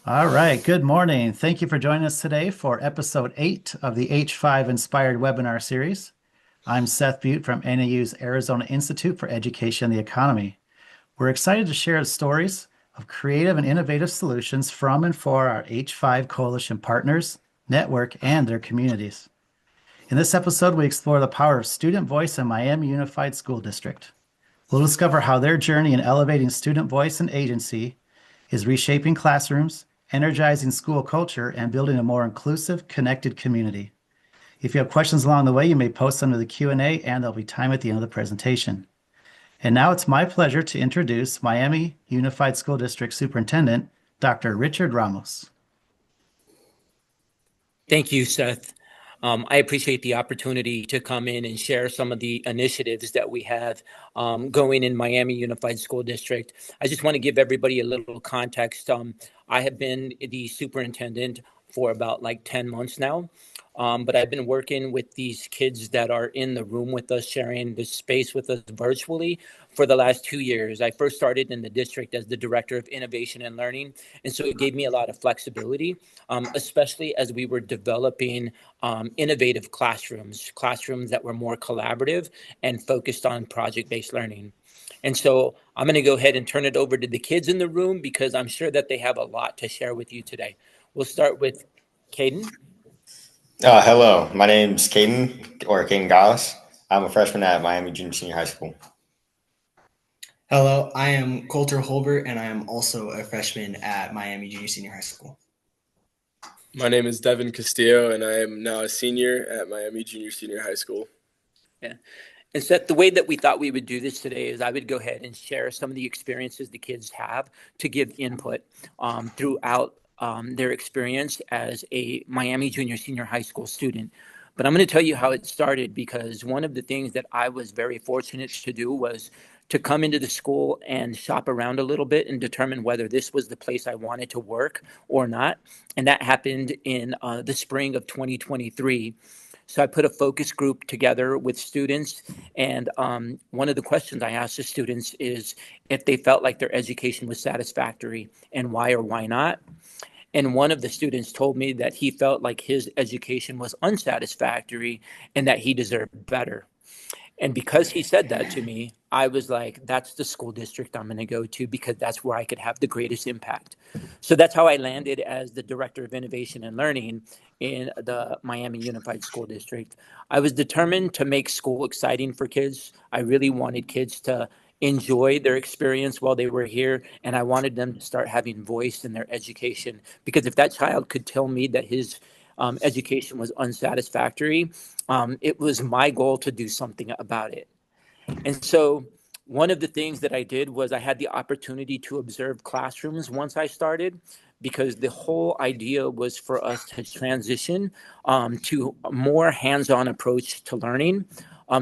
All right, good morning. Thank you for joining us today for episode 8 of the H5 Inspired webinar series. I'm Seth Butte from NAU's Arizona Institute for Education and the Economy. We're excited to share stories of creative and innovative solutions from and for our H5 Coalition partners, network, and their communities. In this episode, we explore the power of student voice in Miami Unified School District. We'll discover how their journey in elevating student voice and agency is reshaping classrooms, energizing school culture, and building a more inclusive, connected community. If you have questions along the way, you may post them to the Q&A, and there'll be time at the end of the presentation. And now it's my pleasure to introduce Miami Unified School District Superintendent, Dr. Richard Ramos. Thank you, Seth. I appreciate the opportunity to come in and share some of the initiatives that we have going in Miami Unified School District. I just want to give everybody a little context. I have been the superintendent for about 10 months now. But I've been working with these kids that are in the room with us, sharing this space with us virtually for the last 2 years. I first started in the district as the director of innovation and learning. And so it gave me a lot of flexibility, especially as we were developing innovative classrooms that were more collaborative and focused on project-based learning. And so I'm going to go ahead and turn it over to the kids in the room because I'm sure that they have a lot to share with you today. We'll start with Caden. Hello, my name's Caden Gauss. I'm a freshman at Miami Junior Senior High School. Hello, I am Coulter Holbert, and I am also a freshman at Miami Junior Senior High School. My name is Devin Castillo, and I am now a senior at Miami Junior Senior High School. Yeah. And Seth, the way that we thought we would do this today is I would go ahead and share some of the experiences the kids have to give input throughout their experience as a Miami Junior Senior High School student. But I'm going to tell you how it started because one of the things that I was very fortunate to do was to come into the school and shop around a little bit and determine whether this was the place I wanted to work or not. And that happened in the spring of 2023. So I put a focus group together with students. And one of the questions I asked the students is if they felt like their education was satisfactory and why or why not. And one of the students told me that he felt like his education was unsatisfactory and that he deserved better. And because he said that to me, I was like, that's the school district I'm going to go to because that's where I could have the greatest impact. So that's how I landed as the director of innovation and learning in the Miami Unified School District. I was determined to make school exciting for kids. I really wanted kids to enjoy their experience while they were here. And I wanted them to start having voice in their education because if that child could tell me that his education was unsatisfactory, it was my goal to do something about it. And so one of the things that I did was I had the opportunity to observe classrooms once I started because the whole idea was for us to transition to a more hands-on approach to learning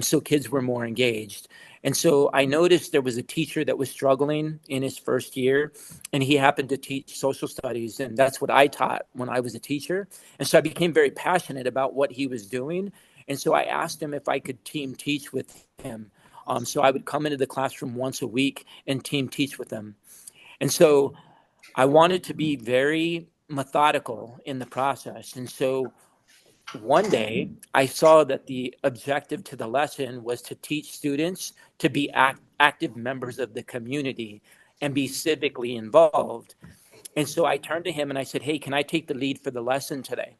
so kids were more engaged. And so I noticed there was a teacher that was struggling in his first year, and he happened to teach social studies, and that's what I taught when I was a teacher. And so I became very passionate about what he was doing. And so I asked him if I could team teach with him. So I would come into the classroom once a week and team teach with them. And so I wanted to be very methodical in the process. And so one day I saw that the objective to the lesson was to teach students to be active members of the community and be civically involved. And so I turned to him and I said, hey, can I take the lead for the lesson today?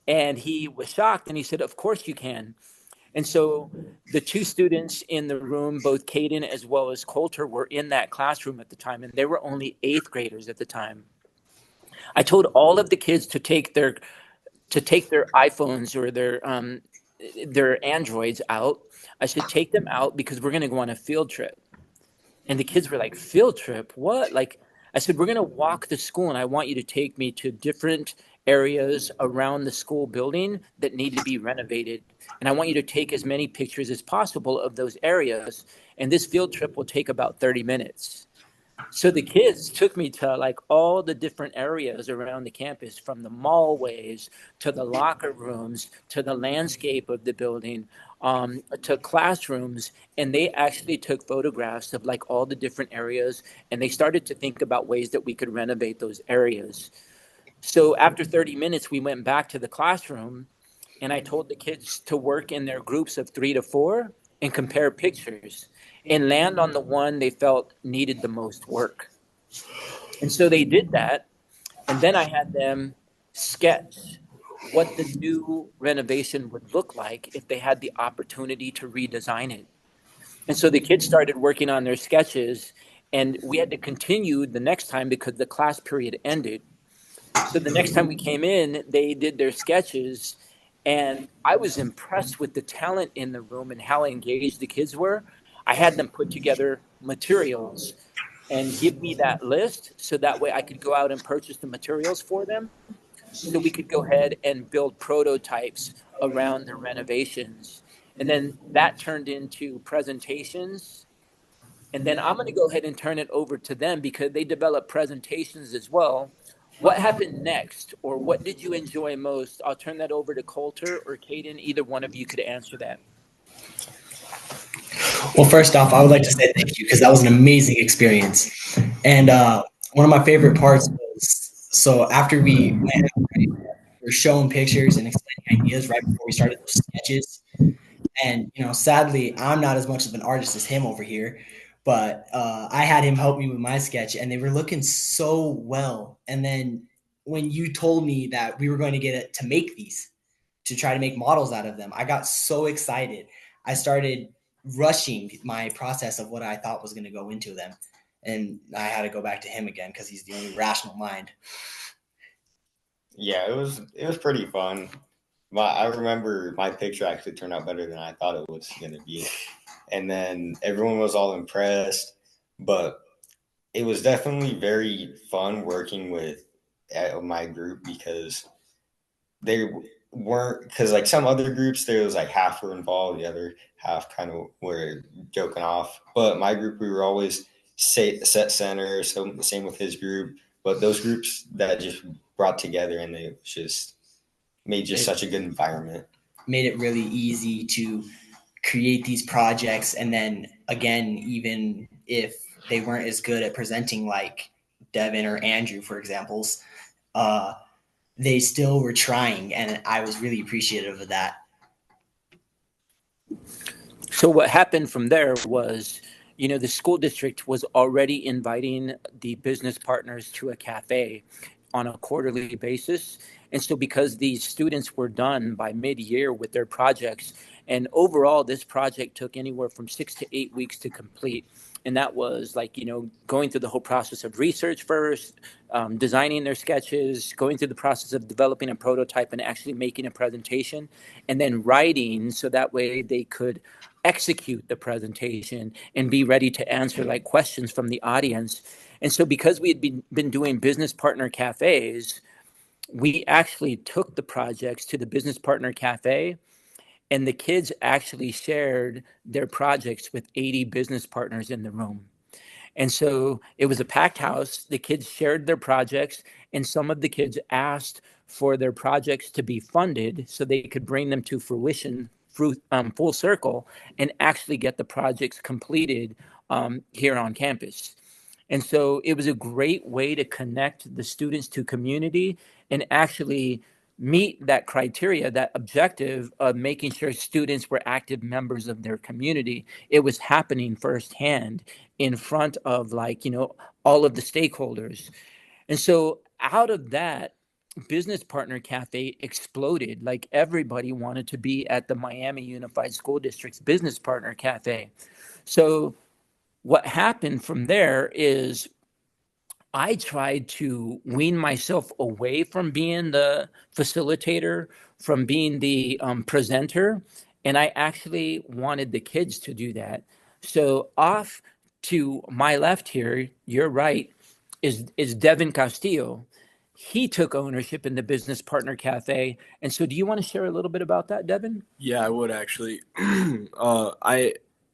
And he was shocked and he said, of course you can. And so the two students in the room, both Caden as well as Coulter, were in that classroom at the time, and they were only 8th graders at the time. I told all of the kids to take their iPhones or their Androids out. I said, take them out because we're going to go on a field trip. And the kids were like, field trip? What? I said, we're going to walk the school, and I want you to take me to different areas around the school building that need to be renovated. And I want you to take as many pictures as possible of those areas. And this field trip will take about 30 minutes. So the kids took me to like all the different areas around the campus, from the mallways to the locker rooms to the landscape of the building, to classrooms. And they actually took photographs of like all the different areas, and they started to think about ways that we could renovate those areas. So after 30 minutes, we went back to the classroom, and I told the kids to work in their groups of 3 to 4 and compare pictures and land on the one they felt needed the most work. And so they did that. And then I had them sketch what the new renovation would look like if they had the opportunity to redesign it. And so the kids started working on their sketches, and we had to continue the next time because the class period ended. So the next time we came in, they did their sketches, and I was impressed with the talent in the room and how engaged the kids were. I had them put together materials and give me that list so that way I could go out and purchase the materials for them so we could go ahead and build prototypes around the renovations. And then that turned into presentations. And then I'm going to go ahead and turn it over to them because they develop presentations as well. What happened next, or what did you enjoy most? I'll turn that over to Coulter or Caden. Either one of you could answer that. Well, first off, I would like to say thank you because that was an amazing experience. And one of my favorite parts was so after we were showing pictures and explaining ideas right before we started those sketches. And, sadly, I'm not as much of an artist as him over here, but I had him help me with my sketch, and they were looking so well. And then when you told me that we were going to get it to make these, to try to make models out of them, I got so excited. I started rushing my process of what I thought was going to go into them. And I had to go back to him again because he's the only rational mind. Yeah, it was pretty fun. I remember my picture actually turned out better than I thought it was going to be. And then everyone was all impressed. But it was definitely very fun working with my group because they weren't, because like some other groups, there was like half were involved, the other half kind of were joking off. But my group, we were always set center, so the same with his group. But those groups that just brought together and they just made just such a good environment. Made it really easy to create these projects. And then again, even if they weren't as good at presenting like Devin or Andrew, for examples, they still were trying. And I was really appreciative of that. So what happened from there was, the school district was already inviting the business partners to a cafe on a quarterly basis. And so because these students were done by mid-year with their projects, and overall this project took anywhere from 6 to 8 weeks to complete. And that was like, going through the whole process of research first, designing their sketches, going through the process of developing a prototype and actually making a presentation, and then writing so that way they could execute the presentation and be ready to answer like questions from the audience. And so because we had been doing business partner cafes, we actually took the projects to the business partner cafe, and the kids actually shared their projects with 80 business partners in the room. And so it was a packed house. The kids shared their projects, and some of the kids asked for their projects to be funded so they could bring them to fruition, full circle, and actually get the projects completed here on campus. And so it was a great way to connect the students to community and actually meet that criteria, that objective of making sure students were active members of their community. It was happening firsthand in front of all of the stakeholders. And so out of that, Business Partner Cafe exploded. Like everybody wanted to be at the Miami Unified School District's Business Partner Cafe. So what happened from there is I tried to wean myself away from being the facilitator, from being the presenter, and I actually wanted the kids to do that. So off to my left here, your right, is Devin Castillo. He took ownership in the Business Partner Cafe. And so do you want to share a little bit about that, Devin? Yeah, I would actually. I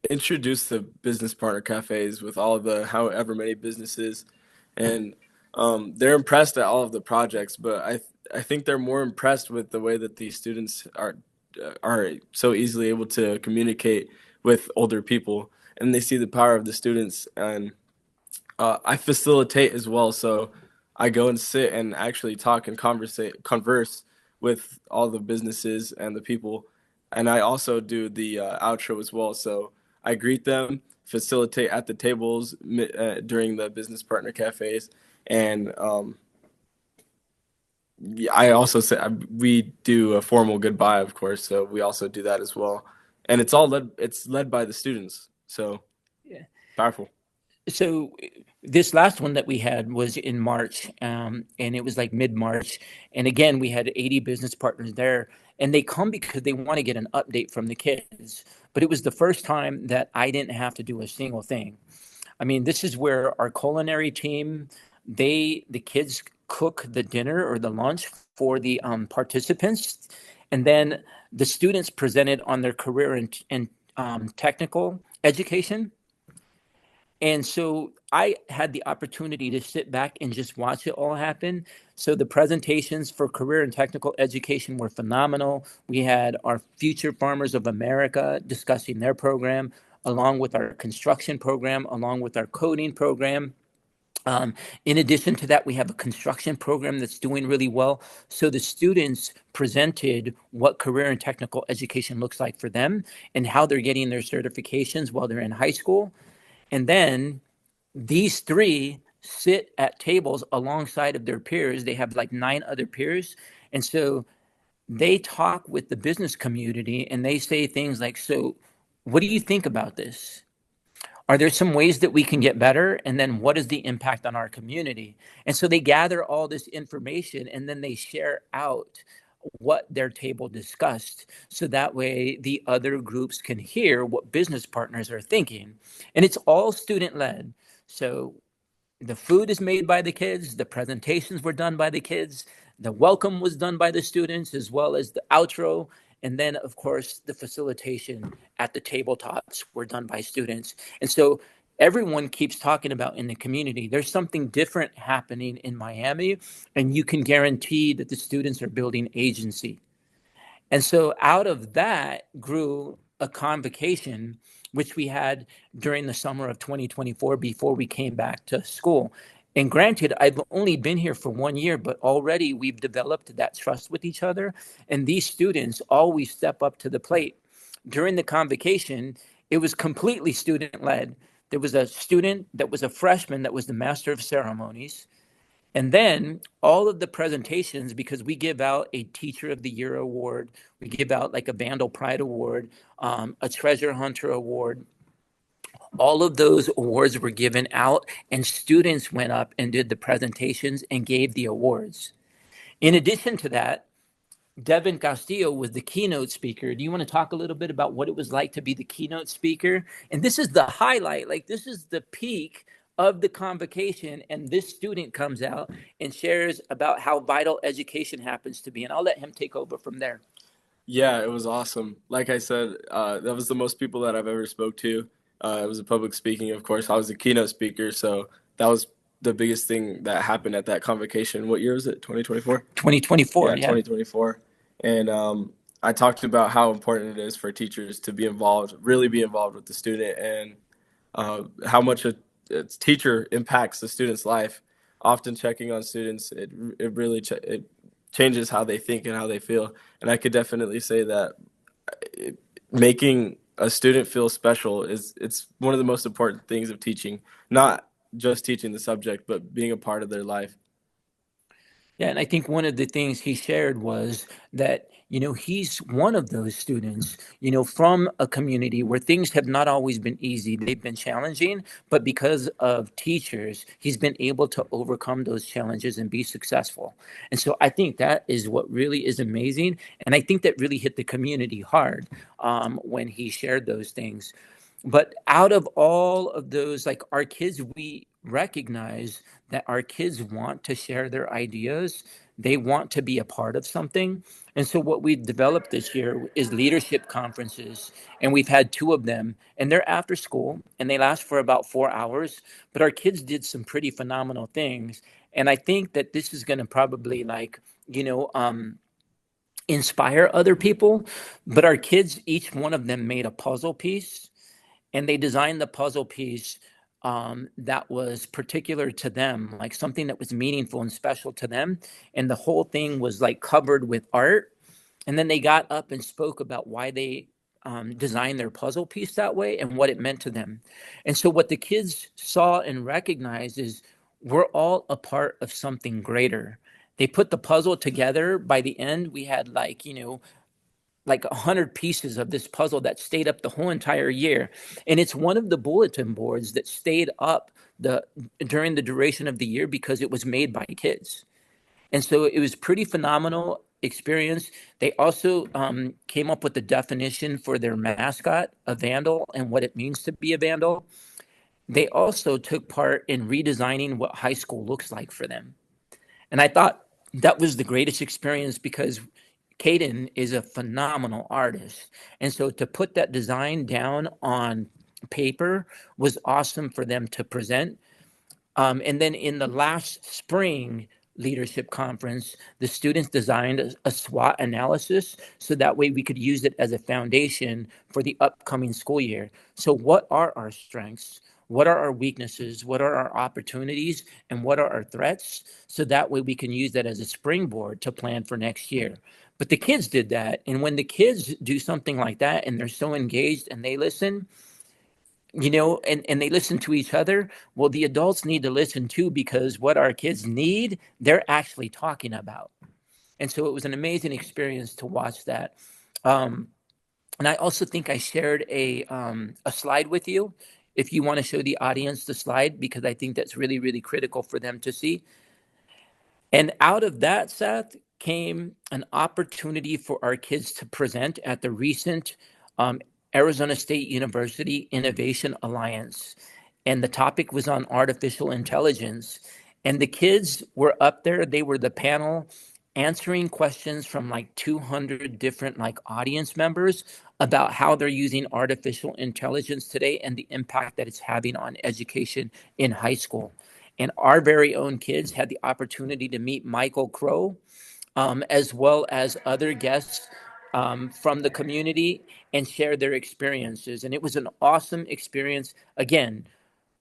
introduced the business partner cafes with all of the however many businesses, and they're impressed at all of the projects. But I think they're more impressed with the way that these students are so easily able to communicate with older people, and they see the power of the students. And I facilitate as well, so I go and sit and actually talk and converse with all the businesses and the people, and I also do the outro as well. So I greet them, facilitate at the tables during the business partner cafes, and I also say we do a formal goodbye, of course. So we also do that as well, and it's led by the students. So Yeah. powerful. So this last one that we had was in March, and it was like mid-March. And again, we had 80 business partners there, and they come because they want to get an update from the kids. But it was the first time that I didn't have to do a single thing. I mean, this is where our culinary team, the kids cook the dinner or the lunch for the participants, and then the students presented on their career and technical education. And so I had the opportunity to sit back and just watch it all happen. So the presentations for career and technical education were phenomenal. We had our Future Farmers of America discussing their program, along with our construction program, along with our coding program. In addition to that, we have a construction program that's doing really well. So the students presented what career and technical education looks like for them and how they're getting their certifications while they're in high school. And then these three sit at tables alongside of their peers. They have like 9 other peers. And so they talk with the business community and they say things like, so what do you think about this? Are there some ways that we can get better? And then what is the impact on our community? And so they gather all this information and then they share out what their table discussed. So that way the other groups can hear what business partners are thinking. And it's all student led. So the food is made by the kids, the presentations were done by the kids, the welcome was done by the students, as well as the outro. And then, of course, the facilitation at the tabletops were done by students. And so everyone keeps talking about in the community, there's something different happening in Miami, and you can guarantee that the students are building agency. And so out of that grew a convocation, which we had during the summer of 2024 before we came back to school. And granted, I've only been here for 1 year, but already we've developed that trust with each other. And these students always step up to the plate. During the convocation, it was completely student led. There was a student that was a freshman that was the master of ceremonies. And then all of the presentations, because we give out a Teacher of the Year award, we give out like a Vandal Pride award, a Treasure Hunter award. All of those awards were given out, and students went up and did the presentations and gave the awards. In addition to that, Devin Castillo was the keynote speaker. Do you want to talk a little bit about what it was like to be the keynote speaker? And this is the highlight, like this is the peak of the convocation. And this student comes out and shares about how vital education happens to be. And I'll let him take over from there. Yeah, it was awesome. Like I said, that was the most people that I've ever spoke to. It was a public speaking, of course. I was a keynote speaker, so that was the biggest thing that happened at that convocation. What year was it? 2024? 2024, Yeah, 2024. And I talked about how important it is for teachers to be involved, really be involved with the student, and how much a teacher impacts the student's life. Often checking on students, it really it changes how they think and how they feel. And I could definitely say that making a student feel special it's one of the most important things of teaching, not just teaching the subject, but being a part of their life. Yeah, and I think one of the things he shared was that, he's one of those students, from a community where things have not always been easy. They've been challenging, but because of teachers, he's been able to overcome those challenges and be successful. And so I think that is what really is amazing. And I think that really hit the community hard when he shared those things. But out of all of those, like our kids, we recognize that our kids want to share their ideas. They want to be a part of something. And so what we've developed this year is leadership conferences, and we've had two of them, and they're after school and they last for about 4 hours. But our kids did some pretty phenomenal things. And I think that this is going to probably inspire other people. But our kids, each one of them made a puzzle piece, and they designed the puzzle piece that was particular to them, like something that was meaningful and special to them. And the whole thing was like covered with art. And then they got up and spoke about why they designed their puzzle piece that way and what it meant to them. And so what the kids saw and recognized is we're all a part of something greater. They put the puzzle together. By the end, we had like 100 pieces of this puzzle that stayed up the whole entire year. And it's one of the bulletin boards that stayed up during the duration of the year because it was made by kids. And so it was pretty phenomenal experience. They also came up with the definition for their mascot, a vandal, and what it means to be a vandal. They also took part in redesigning what high school looks like for them. And I thought that was the greatest experience because Caden is a phenomenal artist. And so to put that design down on paper was awesome for them to present. And then in the last spring leadership conference, the students designed a SWOT analysis so that way we could use it as a foundation for the upcoming school year. So what are our strengths? What are our weaknesses? What are our opportunities? And what are our threats? So that way we can use that as a springboard to plan for next year. But the kids did that. And when the kids do something like that and they're so engaged and they listen, and they listen to each other, well, the adults need to listen too, because what our kids need, they're actually talking about. And so it was an amazing experience to watch that. And I also think I shared a slide with you if you want to show the audience the slide, because I think that's really, really critical for them to see. And out of that, Seth, came an opportunity for our kids to present at the recent Arizona State University Innovation Alliance. And the topic was on artificial intelligence. And the kids were up there, they were the panel answering questions from like 200 different like audience members about how they're using artificial intelligence today and the impact that it's having on education in high school. And our very own kids had the opportunity to meet Michael Crow, as well as other guests from the community, and share their experiences. And it was an awesome experience. Again,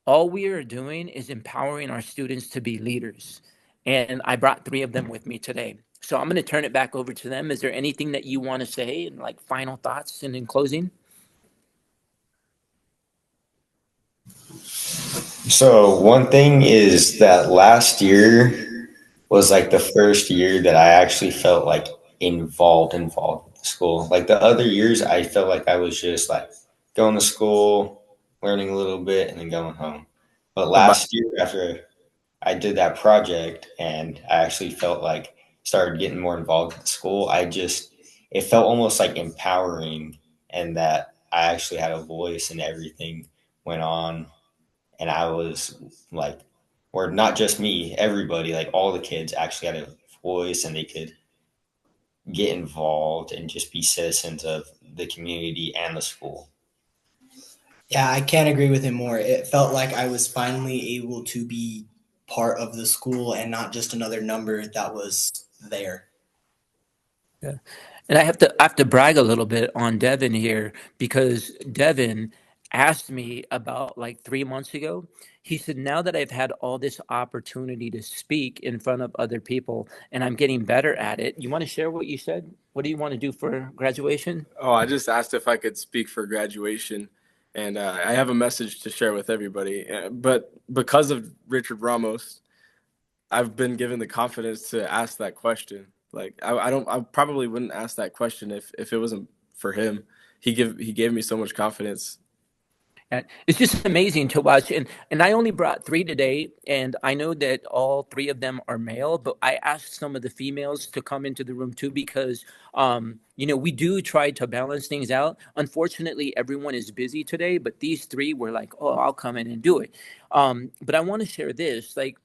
all we are doing is empowering our students to be leaders. And I brought 3 of them with me today. So I'm going to turn it back over to them. Is there anything that you want to say and like final thoughts and in closing? So one thing is that last year was like the first year that I actually felt like involved with the school. Like the other years, I felt like I was just like going to school, learning a little bit, and then going home. But last year, after I did that project and I actually felt like started getting more involved with the school, it felt almost like empowering, and that I actually had a voice and everything went on. And I was like, or not just me, everybody, like all the kids actually had a voice and they could get involved and just be citizens of the community and the school. Yeah, I can't agree with him more. It felt like I was finally able to be part of the school and not just another number that was there. Yeah. And I have to brag a little bit on Devin here, because Devin asked me about like 3 months ago. He said, now that I've had all this opportunity to speak in front of other people and I'm getting better at it, you want to share what you said? What do you want to do for graduation? Oh, I just asked if I could speak for graduation, and I have a message to share with everybody. But because of Richard Ramos, I've been given the confidence to ask that question. Like I probably wouldn't ask that question if it wasn't for him. He gave me so much confidence. And it's just amazing to watch. And I only brought three today, and I know that all three of them are male, but I asked some of the females to come into the room too because, we do try to balance things out. Unfortunately, everyone is busy today, but these three were like, oh, I'll come in and do it. But I want to share this. Like,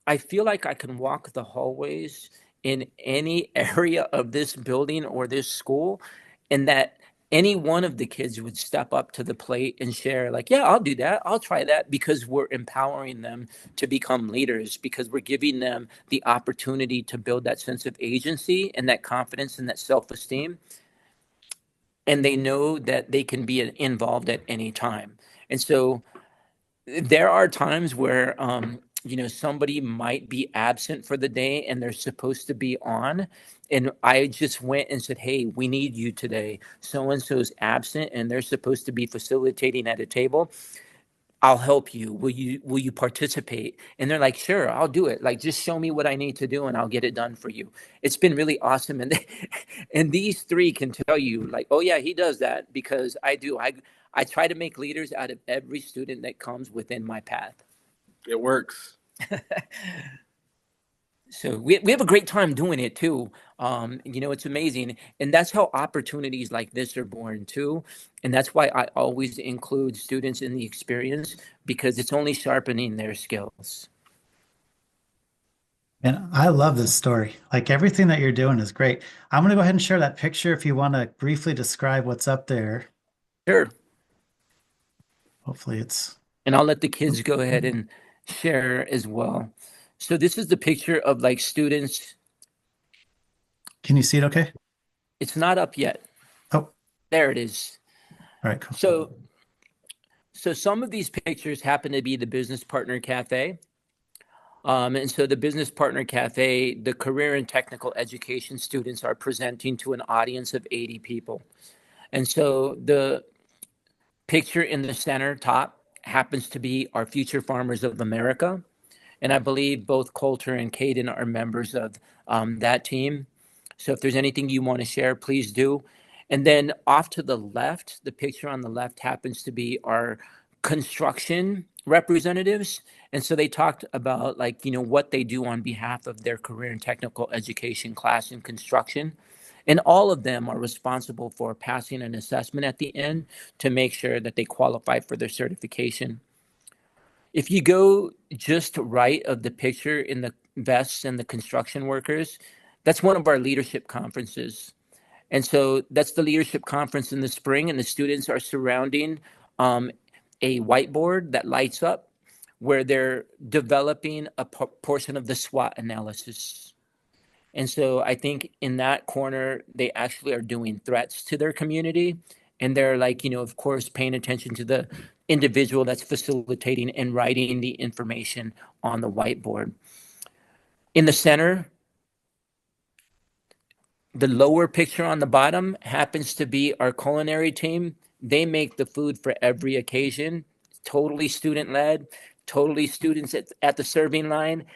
I feel like I can walk the hallways in any area of this building or this school, and that any one of the kids would step up to the plate and share, like, yeah, I'll do that, I'll try that, because we're empowering them to become leaders, because we're giving them the opportunity to build that sense of agency and that confidence and that self-esteem, and they know that they can be involved at any time. And so there are times where somebody might be absent for the day and they're supposed to be on, and I just went and said, hey, we need you today, so and so's absent and they're supposed to be facilitating at a table. I'll help you. Will you participate? And they're like, sure, I'll do it. Like, just show me what I need to do and I'll get it done for you. It's been really awesome. And and these three can tell you, like, oh yeah, he does that, because I try to make leaders out of every student that comes within my path. It works. So we have a great time doing it too. It's amazing. And that's how opportunities like this are born too. And that's why I always include students in the experience, because it's only sharpening their skills. And I love this story. Like everything that you're doing is great. I'm going to go ahead and share that picture if you want to briefly describe what's up there. Sure. Hopefully it's. And I'll let the kids go ahead and share as well. So this is the picture of like students. Can you see it okay? It's not up yet. Oh, there it is. All right, cool. So some of these pictures happen to be the Business Partner Cafe. And so the Business Partner Cafe, the career and technical education students are presenting to an audience of 80 people. And so the picture in the center top happens to be our Future Farmers of America. And I believe both Coulter and Caden are members of that team. So if there's anything you want to share, please do. And then off to the left, the picture on the left happens to be our construction representatives. And so they talked about what they do on behalf of their career and technical education class in construction. And all of them are responsible for passing an assessment at the end to make sure that they qualify for their certification. If you go just right of the picture in the vests and the construction workers, that's one of our leadership conferences. And so that's the leadership conference in the spring, and the students are surrounding a whiteboard that lights up where they're developing a portion of the SWOT analysis. And so I think in that corner, they actually are doing threats to their community. And they're of course, paying attention to the individual that's facilitating and writing the information on the whiteboard. In the center, the lower picture on the bottom happens to be our culinary team. They make the food for every occasion, totally student-led, totally students at the serving line.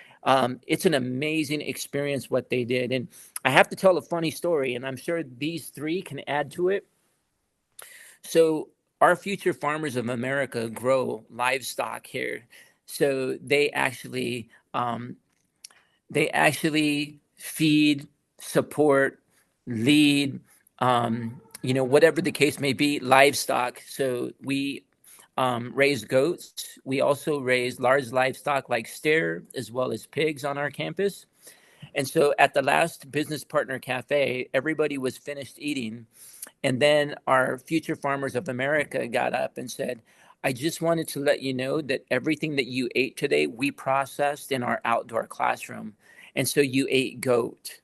It's an amazing experience what they did. And I have to tell a funny story, and I'm sure these three can add to it. So our Future Farmers of America grow livestock here. So they actually feed, support, lead, whatever the case may be, livestock. So we raise goats. We also raise large livestock like steer as well as pigs on our campus. And so at the last Business Partner Cafe, everybody was finished eating. And then our Future Farmers of America got up and said, I just wanted to let you know that everything that you ate today, we processed in our outdoor classroom. And so you ate goat.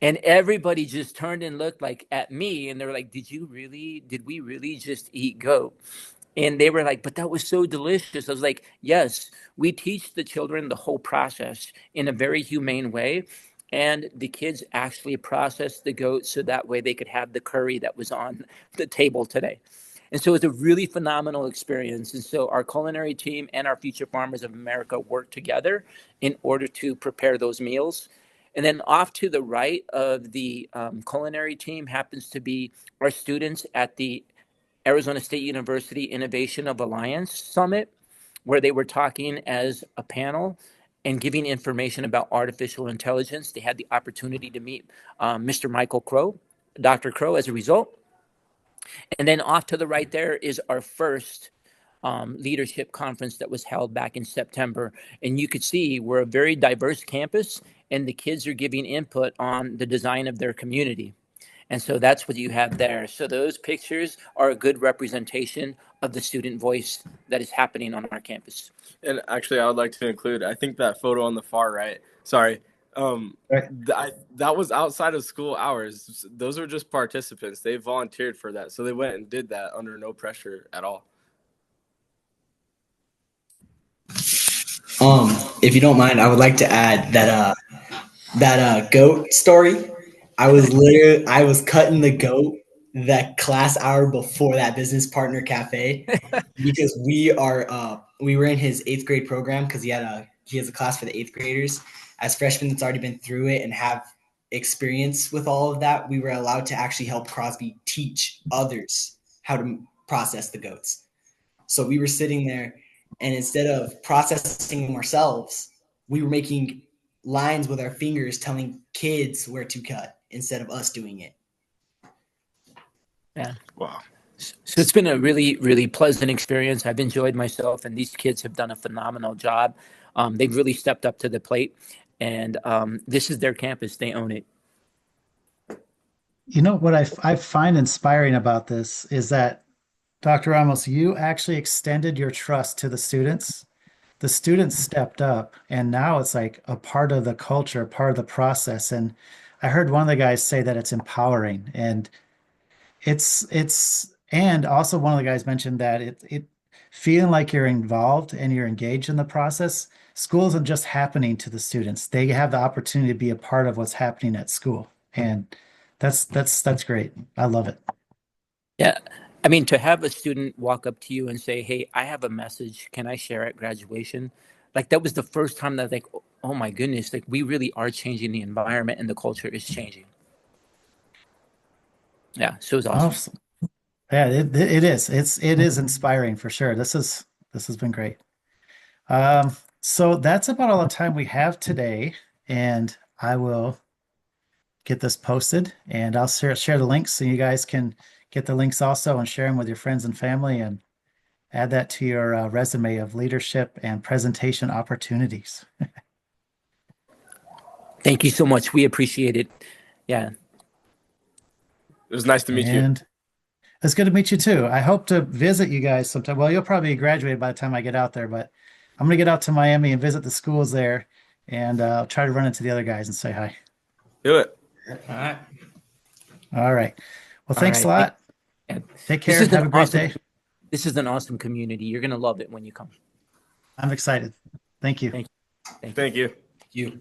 And everybody just turned and looked at me, and they were like, did we really just eat goat? And they were like, but that was so delicious. I was like, yes, we teach the children the whole process in a very humane way. And the kids actually processed the goat so that way they could have the curry that was on the table today. And so it's a really phenomenal experience. And so our culinary team and our Future Farmers of America work together in order to prepare those meals. And then off to the right of the culinary team happens to be our students at the Arizona State University Innovation of Alliance Summit, where they were talking as a panel and giving information about artificial intelligence. They had the opportunity to meet Mr. Michael Crow, Dr. Crow, as a result. And then off to the right there is our first leadership conference that was held back in September. And you could see we're a very diverse campus, and the kids are giving input on the design of their community. And so that's what you have there. So those pictures are a good representation of the student voice that is happening on our campus. And actually, I would like to include, I think that photo on the far right, sorry, Right. that was outside of school hours. Those were just participants. They volunteered for that. So they went and did that under no pressure at all. If you don't mind, I would like to add that goat story. I was cutting the goat that class hour before that business partner cafe because we were in his 8th grade program because he has a class for the 8th graders. As freshmen that's already been through it and have experience with all of that, we were allowed to actually help Crosby teach others how to process the goats. So we were sitting there, and instead of processing them ourselves, we were making lines with our fingers telling kids where to cut instead of us doing it. Yeah. Wow. So it's been a really, really pleasant experience. I've enjoyed myself, and these kids have done a phenomenal job. They've really stepped up to the plate, and this is their campus. They own it. You know what I find inspiring about this is that, Dr. Ramos, you actually extended your trust to the students. The students stepped up, and now it's like a part of the culture, part of the process. And I heard one of the guys say that it's empowering, and and also one of the guys mentioned that it feeling like you're involved and you're engaged in the process. School isn't just happening to the students. They have the opportunity to be a part of what's happening at school. And that's great. I love it. Yeah. I mean, to have a student walk up to you and say, "Hey, I have a message. Can I share at graduation?" Like that was the first time that like, oh my goodness, like we really are changing the environment and the culture is changing. Yeah. So it was awesome. Awesome. Yeah, it is. It is inspiring for sure. This has been great. So that's about all the time we have today, and I will get this posted, and I'll share the links so you guys can get the links also and share them with your friends and family, and add that to your resume of leadership and presentation opportunities. Thank you so much. We appreciate it. Yeah. It was nice to meet you. And it's good to meet you too. I hope to visit you guys sometime. Well, you'll probably be graduated by the time I get out there, but I'm going to get out to Miami and visit the schools there, and I'll try to run into the other guys and say hi. Do it. All right. All right. Well, thanks a lot. Take care. Have a great day. This is an awesome community. You're going to love it when you come. I'm excited. Thank you. Thank you. Thank you. You.